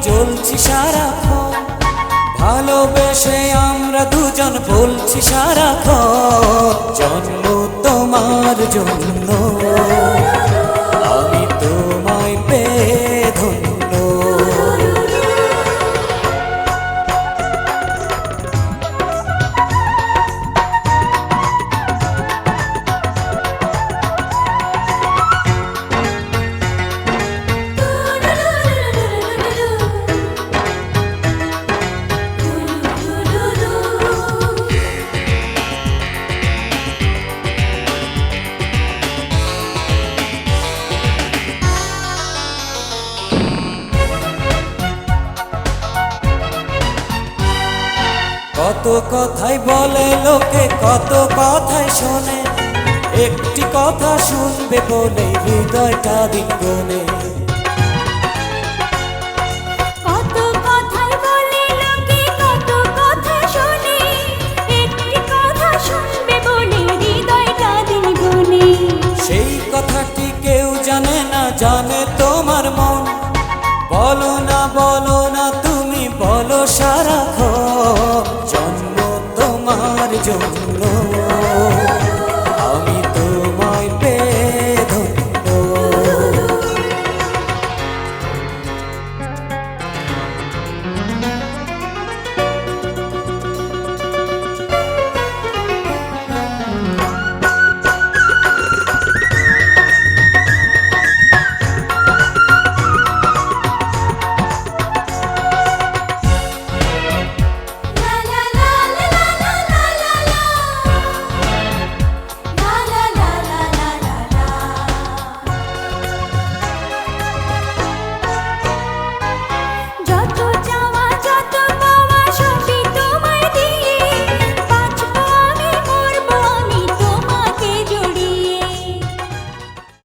জ্বলছি সারাক্ষণ, ভালোবেসে আমরা দুজন বলছি সারাক্ষণ, জন্ম তোমার জন্য আমি তোমায় পেয়ে ধন্য। কত কথাই বলে লোকে, কত কথাই শোনে, একটি কথা শুনবে বলে হৃদয়টা দিন গনে। কত কথাই বলে লোকে, কত কথা শোনে, একটি কথা শুনবে বলে হৃদয়টা দিন গনে। সেই কথাটি কেউ জানে না, জানে তোমার মন। বলো না তুমি বলো সারাক্ষণ,